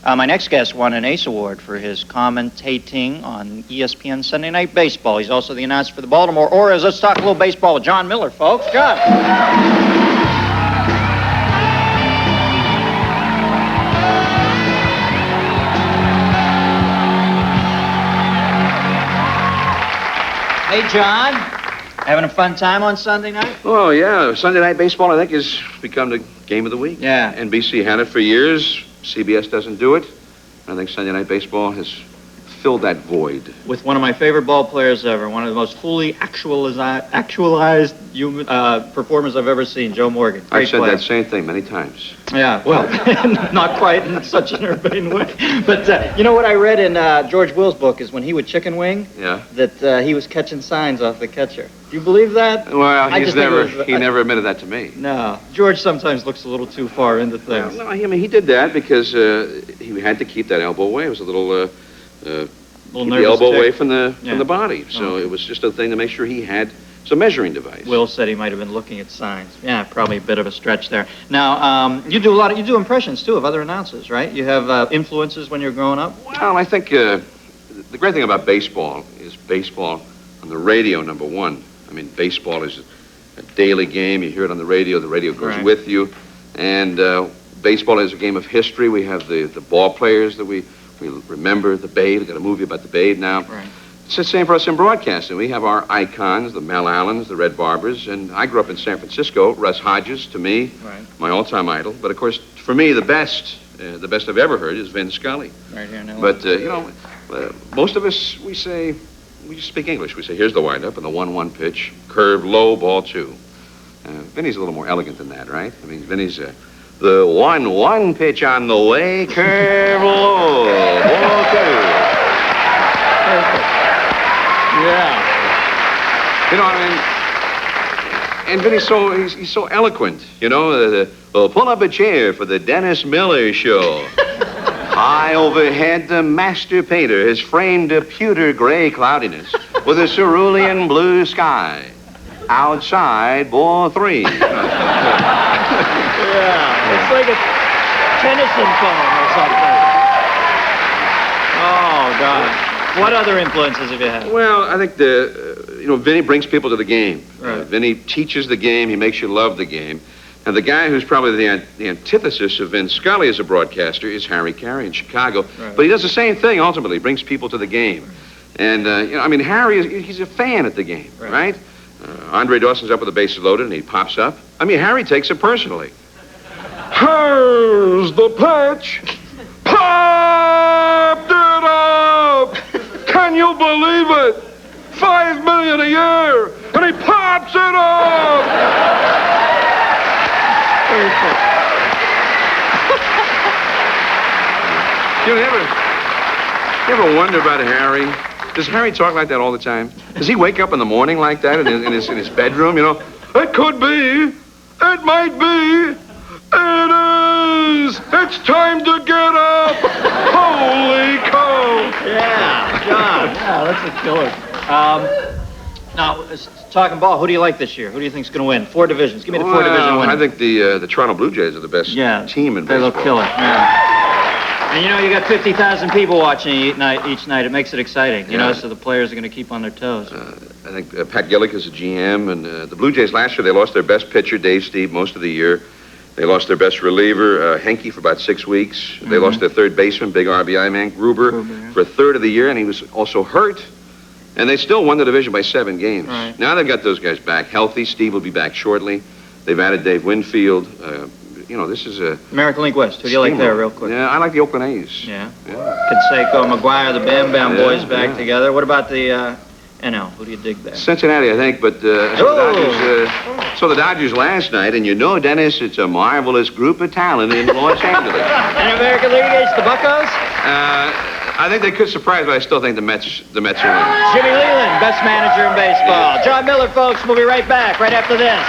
My next guest won an ACE Award for his commentating on ESPN Sunday Night Baseball. He's also the announcer for the Baltimore Orioles. Let's talk a little baseball with Jon Miller, folks. Jon. Hey, Jon. Having a fun time on Sunday night? Oh, yeah. Sunday Night Baseball, I think, has become the game of the week. Yeah. NBC had it for years. CBS doesn't do it. I think Sunday Night Baseball has filled that void. With one of my favorite ball players ever, one of the most fully actualized human performers I've ever seen, Joe Morgan. I've said that same thing many times. Yeah, well, not quite in such an urbane way. But you know what I read in George Will's book is when he would chicken wing, that he was catching signs off the catcher. Do you believe that? Well, he never admitted that to me. No. George sometimes looks a little too far into things. Well, no, I mean, he did that because he had to keep that elbow away. It was a little keep the elbow away from the body. So it was just a thing to make sure he had some measuring device. Will said he might have been looking at signs. Yeah, probably a bit of a stretch there. Now, you do impressions too of other announcers, right? You have influences when you're growing up? Well, I think the great thing about baseball is baseball on the radio, number one. I mean, baseball is a daily game. You hear it on the radio goes with you. And baseball is a game of history. We have the ball players that we remember, the Babe. We've got a movie about the Babe now. Right. It's the same for us in broadcasting. We have our icons, the Mel Allens, the Red Barbers, and I grew up in San Francisco. Russ Hodges, to me, my all-time idol. But, of course, for me, the best I've ever heard is Vin Scully. Right here now. But, most of us, we just speak English. We say, here's the windup and the 1-1 pitch, curve, low, ball 2. Vinny's a little more elegant than that, right? I mean, Vinny's the 1-1 pitch on the way, curve, low, ball 2. Yeah. You know, I mean, and Vinny's he's so eloquent, you know. Pull up a chair for the Dennis Miller Show. High overhead, the master painter has framed a pewter gray cloudiness with a cerulean blue sky. Outside, ball 3. Yeah, it's like a Tennyson poem or something. Oh, God. What other influences have you had? Well, I think Vinny brings people to the game. Right. Vinny teaches the game. He makes you love the game. And the guy who's probably the antithesis of Vin Scully as a broadcaster is Harry Caray in Chicago. Right. But he does the same thing, ultimately. He brings people to the game. And, I mean, Harry, he's a fan at the game, right? Andre Dawson's up with the bases loaded, and he pops up. I mean, Harry takes it personally. Here's the pitch. Popped it up! Can you believe it? $5 million a year, and he pops it up! You ever wonder about Harry? Does Harry talk like that all the time? Does he wake up in the morning like that in his bedroom, you know? It could be. It might be. It is. It's time to get up. Holy cow. Yeah, Jon. Yeah, that's a killer. Now, talking ball, who do you like this year? Who do you think's going to win? 4 divisions. Give me the 4 division winners. I think the Toronto Blue Jays are the best team in baseball. They look killer. Yeah. And, you know, you got 50,000 people watching each night. It makes it exciting, you know, so the players are going to keep on their toes. I think Pat Gillick is a GM, and the Blue Jays last year, they lost their best pitcher, Dave Steve, most of the year. They lost their best reliever, Henke, for about 6 weeks. They lost their third baseman, big RBI man, Gruber, for a third of the year, and he was also hurt. And they still won the division by 7 games. Right. Now they've got those guys back healthy. Steve will be back shortly. They've added Dave Winfield. You know, this is a... American League West. Who do you like there, real quick? Yeah, I like the Oakland A's. Yeah. Canseco, McGuire, the Bam Bam boys back together. What about the NL? Who do you dig there? Cincinnati, I think, but saw the Dodgers last night, and you know, Dennis, it's a marvelous group of talent in Los Angeles. And American League East, the Buccos? I think they could surprise, but I still think the Mets are winning. Jimmy Leland, best manager in baseball. Jon Miller, folks. We'll be right back right after this.